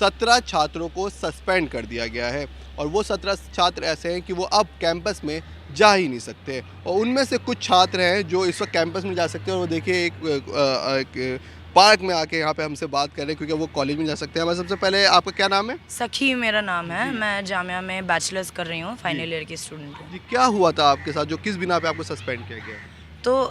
17 छात्रों को सस्पेंड कर दिया गया है और वो 17 छात्र ऐसे हैं कि वो अब कैंपस में जा ही नहीं सकते और उनमें से कुछ छात्र हैं जो इस वक्त कैंपस में जा सकते हैं और वो देखिए एक पार्क में आके यहाँ पे हमसे बात कर रहे हैं क्योंकि वो कॉलेज में जा सकते हैं। हमारे सबसे पहले आपका क्या नाम है? सखी मेरा नाम है। मैं जामिया में बैचलर्स कर रही हूँ, फाइनल ईयर की स्टूडेंट हूँ। जी, क्या हुआ था आपके साथ जो किस बिना पे आपको सस्पेंड किया गया? तो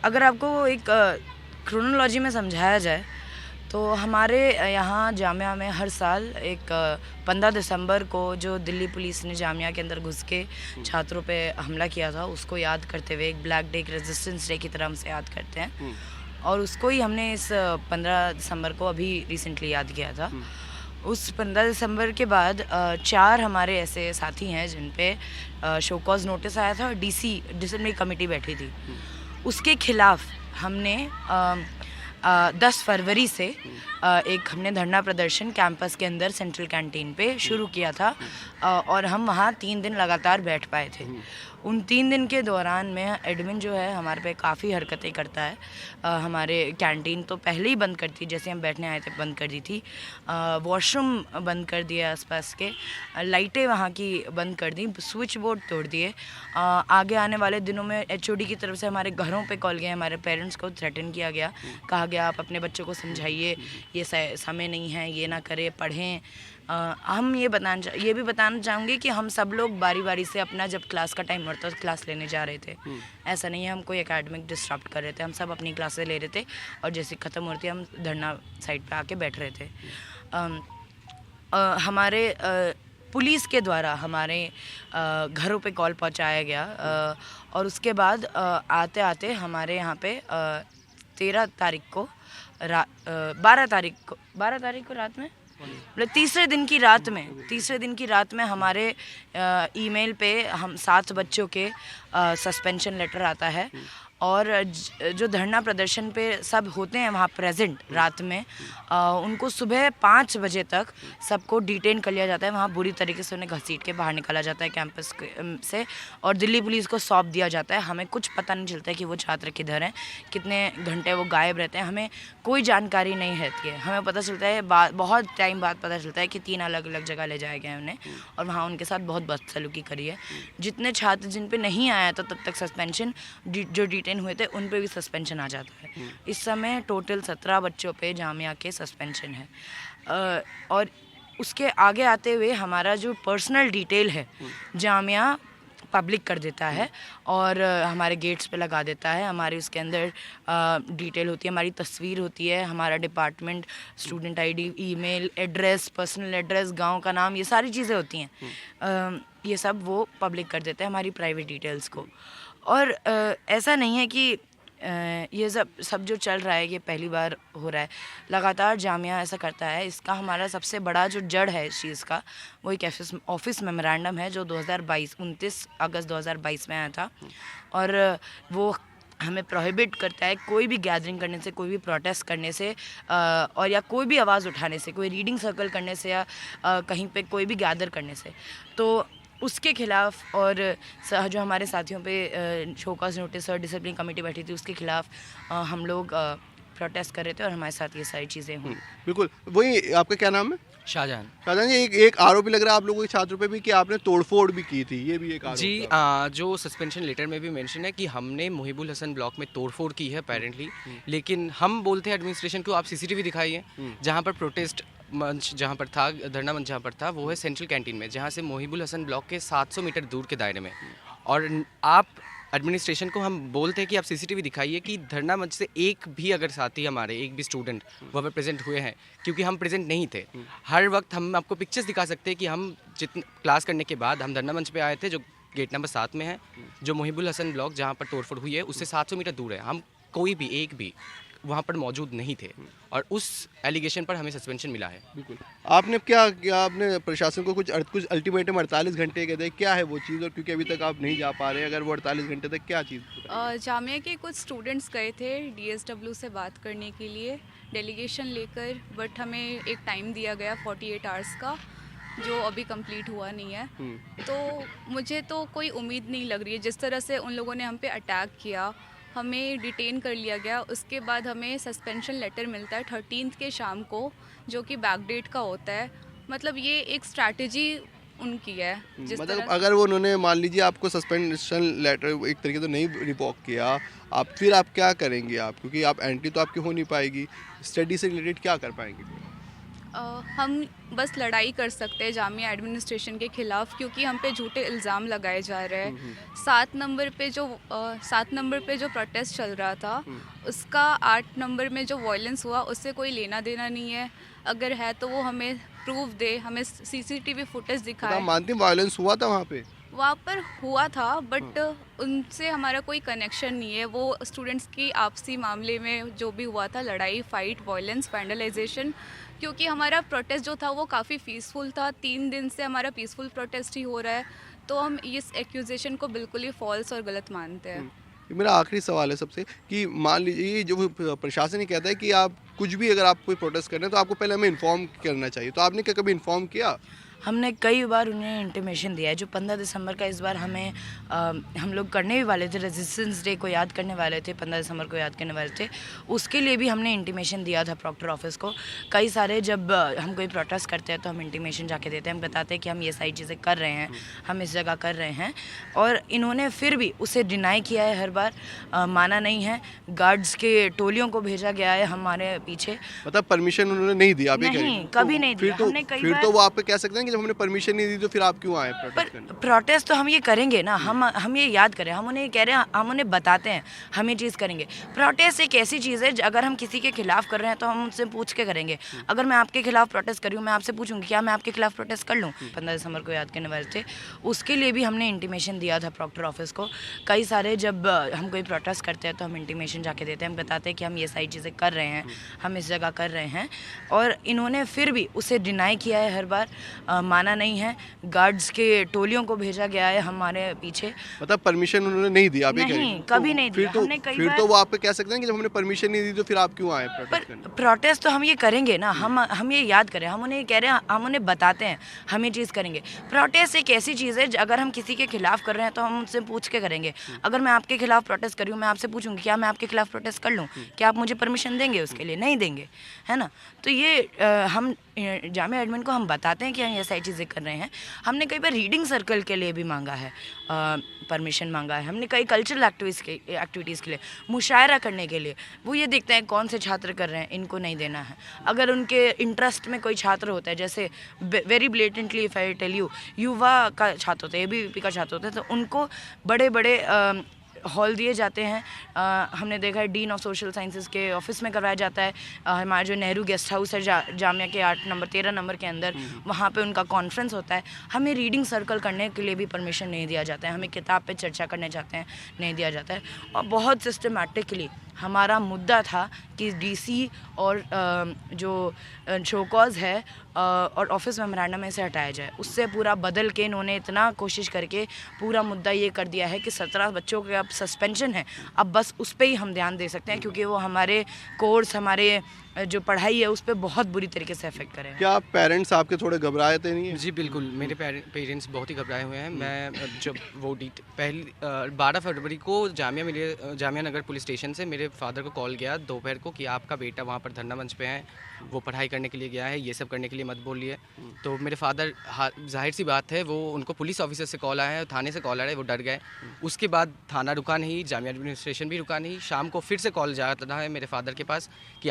अगर आपको एक क्रोनोलॉजी में समझाया जाए तो हमारे यहाँ जामिया में हर साल एक 15 दिसंबर को जो दिल्ली पुलिस ने जामिया के अंदर घुस के छात्रों पे हमला किया था उसको याद करते हुए एक ब्लैक डे, एक रेजिस्टेंस डे की तरह हम से याद करते हैं और उसको ही हमने इस 15 दिसंबर को अभी रिसेंटली याद किया था। उस 15 दिसंबर के बाद 4 हमारे ऐसे साथी हैं जिन पे शो कॉज नोटिस आया था और डिसिप्लिनरी कमेटी बैठी थी। उसके खिलाफ हमने 10 फरवरी से एक हमने धरना प्रदर्शन कैंपस के अंदर सेंट्रल कैंटीन पे शुरू किया था और हम वहाँ 3 दिन लगातार बैठ पाए थे। उन 3 दिन के दौरान में एडमिन जो है हमारे पे काफ़ी हरकतें करता है। हमारे कैंटीन तो पहले ही बंद कर दी, जैसे हम बैठने आए थे बंद कर दी थी। वॉशरूम बंद कर दिए आसपास के, लाइटें वहाँ की बंद कर दी, स्विच बोर्ड तोड़ दिए। आगे आने वाले दिनों में एचओडी की तरफ से हमारे घरों पे कॉल गए, हमारे पेरेंट्स को थ्रेटन किया गया, कहा गया आप अपने बच्चों को समझाइए, ये समय नहीं है, ये ना करें, पढ़ें। हम ये भी बताना चाहूँगी कि हम सब लोग बारी बारी से अपना जब क्लास का टाइम होता है क्लास लेने जा रहे थे। ऐसा नहीं है हम कोई एकेडमिक डिस्टर्ब कर रहे थे, हम सब अपनी क्लासें ले रहे थे और जैसे ख़त्म होती है हम धरना साइड पे आके बैठ रहे थे। हमारे पुलिस के द्वारा हमारे घरों पे कॉल पहुंचाया गया और उसके बाद आते आते हमारे यहाँ पे 13 तारीख को 12 तारीख को रात में मतलब तीसरे दिन की रात में हमारे ईमेल पे हम 7 बच्चों के सस्पेंशन लेटर आता है और जो धरना प्रदर्शन पे सब होते हैं वहाँ प्रेजेंट रात में उनको सुबह 5 बजे तक सबको डिटेन कर लिया जाता है। वहाँ बुरी तरीके से उन्हें घसीट के बाहर निकाला जाता है कैंपस से और दिल्ली पुलिस को सौंप दिया जाता है। हमें कुछ पता नहीं चलता है कि वो छात्र किधर हैं, कितने घंटे वो गायब रहते हैं, हमें कोई जानकारी नहीं रहती है। हमें पता चलता है बहुत टाइम बाद पता चलता है कि 3 अलग अलग जगह ले जाए गए उन्हें और वहाँ उनके साथ बहुत बदसलूकी करी है। जितने छात्र जिन पे नहीं आया था तब तक सस्पेंशन, जो डिटेन हुए थे उन पे भी सस्पेंशन आ जाता है। इस समय टोटल 17 बच्चों पे जामिया के सस्पेंशन है और उसके आगे आते हुए हमारा जो पर्सनल डिटेल है जामिया पब्लिक कर देता है और हमारे गेट्स पे लगा देता है। हमारे उसके अंदर डिटेल होती है, हमारी तस्वीर होती है, हमारा department, student ID, email address, personal address, गांव का नाम, ये सारी चीज़ें होती हैं। ये सब वो पब्लिक कर देते हैं हमारी प्राइवेट डिटेल्स को। और ऐसा नहीं है कि ये सब जो चल रहा है ये पहली बार हो रहा है, लगातार जामिया ऐसा करता है। इसका हमारा सबसे बड़ा जो जड़ है इस चीज़ का वो एक ऑफिस मेमोरेंडम है जो 29 अगस्त 2022 में आया था और वो हमें प्रोहिबिट करता है कोई भी गैदरिंग करने से, कोई भी प्रोटेस्ट करने से और या कोई भी आवाज़ उठाने से, कोई रीडिंग सर्कल करने से या कहीं पे कोई भी गैदर करने से। तो उसके खिलाफ और जो हमारे साथियों पे शो कॉज नोटिस और डिसिप्लिन कमेटी बैठी थी उसके खिलाफ हम लोग प्रोटेस्ट कर रहे थे और हमारे साथ ये सारी चीज़ें हुई। बिल्कुल। वही, आपका क्या नाम है? शाहजहान जी, एक आरोपी लग रहा है आप लोगों के छात्रों पे भी कि आपने तोड़फोड़ भी की थी, ये भी एक आरोप जी। था। जो सस्पेंशन लेटर में भी मेंशन है कि हमने मुहिबुल हसन ब्लॉक में तोड़फोड़ की है अपेरेंटली, लेकिन हम बोलते हैं एडमिनिस्ट्रेशन को आप सीसीटीवी दिखाइए। जहाँ पर प्रोटेस्ट मंच जहाँ पर था, धरना मंच जहाँ पर था, वो है सेंट्रल कैंटीन में, जहाँ से मुहिबुल हसन ब्लॉक के 700 मीटर दूर के दायरे में। और आप एडमिनिस्ट्रेशन को हम बोलते हैं कि आप सीसीटीवी दिखाइए कि धरना मंच से एक भी अगर साथी हमारे, एक भी स्टूडेंट वहाँ पर प्रेजेंट हुए हैं, क्योंकि हम प्रेजेंट नहीं थे। हर वक्त हम आपको पिक्चर्स दिखा सकते हैं कि हम जितने क्लास करने के बाद हम धरना मंच पे आए थे जो गेट नंबर 7 में है, जो मुहिबुल हसन ब्लॉक जहाँ पर तोड़फोड़ हुई है उससे 700 मीटर दूर है। हम कोई भी एक भी वहाँ पर मौजूद नहीं थे और उस एलिगेशन पर हमें सस्पेंशन मिला है। बिल्कुल। आपने क्या आपने प्रशासन को कुछ अल्टीमेटम 48 घंटे के थे, क्या है वो चीज़? और क्योंकि अभी तक आप नहीं जा पा रहे, अगर वो 48 घंटे तक क्या चीज़? जामिया के कुछ स्टूडेंट्स गए थे DSW से बात करने के लिए डेलीगेशन लेकर, बट हमें एक टाइम दिया गया 48 आवर्स का जो अभी कंप्लीट हुआ नहीं है। तो मुझे तो कोई उम्मीद नहीं लग रही है। जिस तरह से उन लोगों ने हम पे अटैक किया, हमें डिटेन कर लिया गया, उसके बाद हमें सस्पेंशन लेटर मिलता है 13th के शाम को, जो कि बैकडेट का होता है। मतलब ये एक स्ट्रैटेजी उनकी है जिस मतलब तरह अगर वो उन्होंने मान लीजिए आपको सस्पेंशन लेटर एक तरीके से नहीं रिवॉक किया, आप फिर आप क्या करेंगे आप, क्योंकि आप एंट्री तो आपकी हो नहीं पाएगी, स्टडी से रिलेटेड क्या कर पाएंगे? हम बस लड़ाई कर सकते हैं जामिया एडमिनिस्ट्रेशन के खिलाफ, क्योंकि हम पे झूठे इल्ज़ाम लगाए जा रहे हैं। 7 नंबर पे जो प्रोटेस्ट चल रहा था उसका 8 नंबर में जो वायलेंस हुआ उससे कोई लेना देना नहीं है। अगर है तो वो हमें प्रूफ दे, हमें सीसीटीवी फुटेज तो दिखाए। आप मानते हैं वायलेंस हुआ था वहाँ पे? वहाँ पर हुआ था बट उनसे हमारा कोई कनेक्शन नहीं है। वो स्टूडेंट्स की आपसी मामले में जो भी हुआ था, लड़ाई, फाइट, वायलेंस, वैंडलाइजेशन, क्योंकि हमारा प्रोटेस्ट जो था वो काफ़ी पीसफुल था। 3 दिन से हमारा पीसफुल प्रोटेस्ट ही हो रहा है, तो हम इस एक्यूजेशन को बिल्कुल ही फॉल्स और गलत मानते हैं। ये मेरा आखिरी सवाल है सबसे कि मान लीजिए ये जो प्रशासन ही कहता है कि आप कुछ भी अगर आप कोई प्रोटेस्ट कर रहे हैं तो आपको पहले हमें इन्फॉर्म करना चाहिए, तो आपने क्या कभी इन्फॉर्म किया? हमने कई बार उन्हें इंटीमेशन दिया है। जो 15 दिसंबर का इस बार हमें हम लोग करने भी वाले थे, रेजिस्टेंस डे को याद करने वाले थे, 15 दिसंबर को याद करने वाले थे, उसके लिए भी हमने इंटीमेशन दिया था प्रॉक्टर ऑफिस को। कई सारे जब हम कोई प्रोटेस्ट करते हैं तो हम इंटीमेशन जाके देते हैं, हम बताते हैं कि हम ये सारी चीज़ें कर रहे हैं, हम इस जगह कर रहे हैं, और इन्होंने फिर भी उसे डिनाई किया है हर बार, माना नहीं है। गार्ड्स के टोलियों को भेजा गया है हमारे पीछे। मतलब परमिशन उन्होंने नहीं दी, आप ये कह रही नहीं, हैं? कभी तो नहीं फिर दिया। तो हमने कई फिर बार तो वो आप पे कह सकते हैं कि जब हमने परमिशन नहीं दी तो फिर आप क्यों आए प्रोटेस्ट करने? प्रोटेस्ट तो हम ये करेंगे ना, हम ये याद करें, हम उन्हें कह रहे हैं, हम उन्हें बताते हैं हम ये चीज़ करेंगे। प्रोटेस्ट एक ऐसी चीज़ है अगर हम किसी के खिलाफ कर रहे हैं तो हम उनसे पूछ के करेंगे। अगर मैं आपके खिलाफ प्रोटेस्ट कर रही हूँ, मैं आपसे पूछूंगी क्या मैं आपके खिलाफ प्रोटेस्ट कर लूँ? 15 दिसंबर को याद करने वाले थे, उसके लिए भी हमने इंटीमेशन दिया था प्रॉक्टर ऑफिस को। कई सारे जब हम कोई प्रोटेस्ट करते हैं तो हम इंटीमेशन जाके देते हैं, हम बताते हैं कि हम ये सारी चीज़ें कर रहे हैं, हम इस जगह कर रहे हैं, और इन्होंने फिर भी उसे डिनाई किया है हर बार, माना नहीं है। गार्ड्स के टोलियों को भेजा गया है हमारे पीछे। मतलब परमिशन उन्होंने नहीं दी, आप ये कह रही नहीं, हैं? कभी तो नहीं फिर दिया। तो हमने कई फिर बार तो वो आप पे कह सकते हैं कि जब हमने परमिशन नहीं दी तो फिर आप क्यों आए प्रोटेस्ट करने? प्रोटेस्ट तो हम ये करेंगे ना, हम ये याद करें, हम उन्हें कह रहे हैं, हम उन्हें बताते हैं हम ये चीज़ करेंगे। प्रोटेस्ट एक ऐसी चीज़ है अगर हम किसी के खिलाफ कर रहे हैं तो हम उनसे पूछ के करेंगे। अगर मैं आपके खिलाफ प्रोटेस्ट कर रही हूँ, मैं आपसे पूछूंगी क्या मैं आपके खिलाफ प्रोटेस्ट कर लूँ? क्या आप मुझे परमिशन देंगे उसके लिए? नहीं देंगे, है ना? तो ये हम जामिया एडमिन को हम बताते हैं कि हम ये सारी चीज़ें कर रहे हैं। हमने कई बार रीडिंग सर्कल के लिए भी मांगा है, परमिशन मांगा है। हमने कई कल्चरल एक्टिविटीज़ के लिए, मुशायरा करने के लिए। वो ये देखते हैं कौन से छात्र कर रहे हैं, इनको नहीं देना है। अगर उनके इंटरेस्ट में कोई छात्र होता है, जैसे very blatantly if I tell you, युवा का छात्र होता है, ABVP का छात्र होता है, तो उनको बड़े बड़े हॉल दिए जाते हैं। हमने देखा है डीन ऑफ सोशल साइंसेज के ऑफिस में करवाया जाता है। हमारा जो नेहरू गेस्ट हाउस है जामिया के 8 नंबर 13 नंबर के अंदर, वहाँ पे उनका कॉन्फ्रेंस होता है। हमें रीडिंग सर्कल करने के लिए भी परमिशन नहीं दिया जाता है। हमें किताब पे चर्चा करने जाते हैं, नहीं दिया जाता है। और बहुत सिस्टमेटिकली हमारा मुद्दा था कि DC और जो शोकॉज है और ऑफिस मेमोरेंडम में से हटाया जाए। उससे पूरा बदल के इन्होंने इतना कोशिश करके पूरा मुद्दा ये कर दिया है कि 17 बच्चों के अब सस्पेंशन है। अब बस उस पर ही हम ध्यान दे सकते हैं, क्योंकि वो हमारे कोर्स, हमारे जो पढ़ाई है उस पर बहुत बुरी तरीके से अफेक्ट करें। क्या पेरेंट्स आपके थोड़े घबराए थे नहीं है? जी बिल्कुल, मेरे पेरेंट्स बहुत ही घबराए हुए हैं। मैं जब वो पहली 12 फरवरी को जामिया नगर पुलिस स्टेशन से मेरे फादर को कॉल गया दोपहर को कि आपका बेटा वहाँ पर धरना मंच पे है, वो पढ़ाई करने के लिए गया है, ये सब करने के लिए मत बोलिए। तो मेरे फादर, जाहिर सी बात है, वो उनको पुलिस ऑफिसर से कॉल आया है, थाने से कॉल आ रहा है, वो डर गए। उसके बाद थाना रुका नहीं, जामिया एडमिनिस्ट्रेशन भी रुका नहीं। शाम को फिर से कॉल जाता है मेरे फादर के पास कि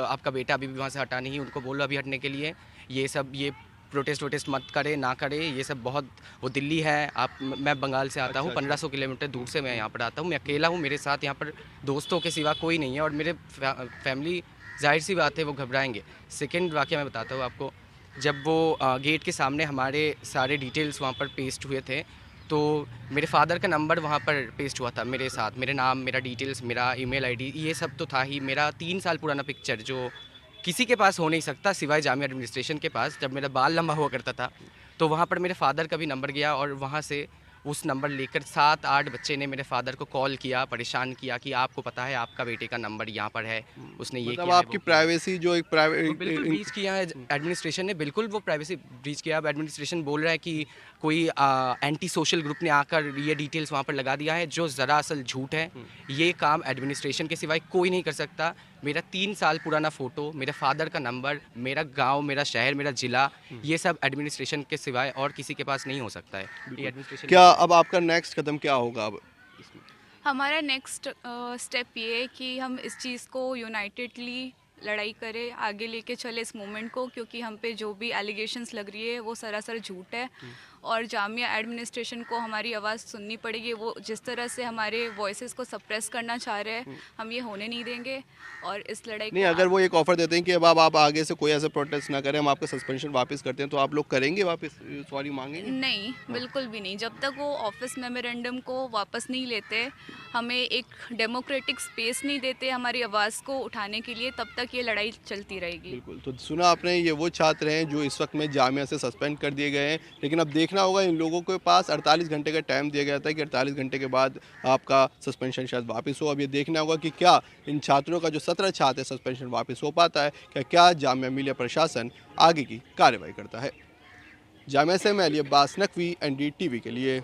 आपका बेटा अभी भी वहाँ से हटा नहीं, उनको बोलो अभी हटने के लिए, ये प्रोटेस्ट मत करे, ना करे, ये सब बहुत, वो दिल्ली है, मैं बंगाल से आता हूँ, 1500 किलोमीटर दूर से मैं यहाँ पर आता हूँ, मैं अकेला हूँ, मेरे साथ यहाँ पर दोस्तों के सिवा कोई नहीं है, और मेरे फैमिली, जाहिर सी बात है, वो घबराएंगे। सेकेंड वाक़या मैं बताता हूँ आपको। जब वो गेट के सामने हमारे सारे डिटेल्स वहाँ पर पेस्ट हुए थे, तो मेरे फादर का नंबर वहाँ पर पेस्ट हुआ था मेरे साथ, मेरे नाम, मेरा डिटेल्स, मेरा ईमेल आईडी, ये सब तो था ही। मेरा 3 साल पुराना पिक्चर जो किसी के पास हो नहीं सकता सिवाय जामिया एडमिनिस्ट्रेशन के पास, जब मेरा बाल लंबा हुआ करता था, तो वहाँ पर मेरे फादर का भी नंबर गया, और वहाँ से उस नंबर लेकर 7-8 बच्चे ने मेरे फादर को कॉल किया, परेशान किया कि आपको पता है आपका बेटे का नंबर यहाँ पर है, उसने ये मतलब किया आपकी है, प्राइवेसी जो एक वो बिल्कुल ब्रीच किया है एडमिनिस्ट्रेशन ने, बिल्कुल वो प्राइवेसी ब्रीच किया। अब एडमिनिस्ट्रेशन बोल रहा है कि कोई एंटी सोशल ग्रुप ने आकर ये डिटेल्स वहाँ पर लगा दिया है, जो ज़रा असल झूठ है। ये काम एडमिनिस्ट्रेशन के सिवाय कोई नहीं कर सकता। मेरा 3 साल पुराना फ़ोटो, मेरे फादर का नंबर, मेरा गांव, मेरा शहर, मेरा ज़िला, ये सब एडमिनिस्ट्रेशन के सिवाय और किसी के पास नहीं हो सकता है। ये एडमिनिस्ट्रेशन क्या अब आपका नेक्स्ट कदम क्या होगा अब इसमें? हमारा नेक्स्ट स्टेप ये है कि हम इस चीज़ को यूनाइटेडली लड़ाई करें, आगे लेके चले इस मूवमेंट को, क्योंकि हम पे जो भी एलिगेशंस लग रही है वो सरासर झूठ है। और जामिया एडमिनिस्ट्रेशन को हमारी आवाज़ सुननी पड़ेगी। वो जिस तरह से हमारे वॉइसेस को सप्रेस करना चाह रहे हैं, हम ये होने नहीं देंगे। और इस लड़ाई नहीं, को अगर वो एक ऑफर देते हैं कि अब आप आगे से कोई ऐसा प्रोटेस्ट ना करें, हम आपका सस्पेंशन वापस करते हैं, तो आप लोग करेंगे वापस, सॉरी मांगेंगे? नहीं, बिल्कुल भी नहीं। जब तक वो ऑफिस मेमोरेंडम को वापस नहीं लेते, हमें एक डेमोक्रेटिक स्पेस नहीं देते हमारी आवाज़ को उठाने के लिए, तब तक ये लड़ाई चलती रहेगी। बिल्कुल। तो सुना आपने, ये वो छात्र हैं जो इस वक्त में जामिया से सस्पेंड कर दिए गए हैं, लेकिन अब देखना होगा, इन लोगों के पास 48 घंटे का टाइम दिया गया था कि 48 घंटे के बाद आपका सस्पेंशन शायद वापस हो। अब ये देखना होगा कि क्या इन छात्रों का जो 17 छात्र है सस्पेंशन वापस हो पाता है, क्या जामिया मिलिया प्रशासन आगे की कार्रवाई करता है। जामिया से मैं अली अब्बास नकवी, NDTV के लिए।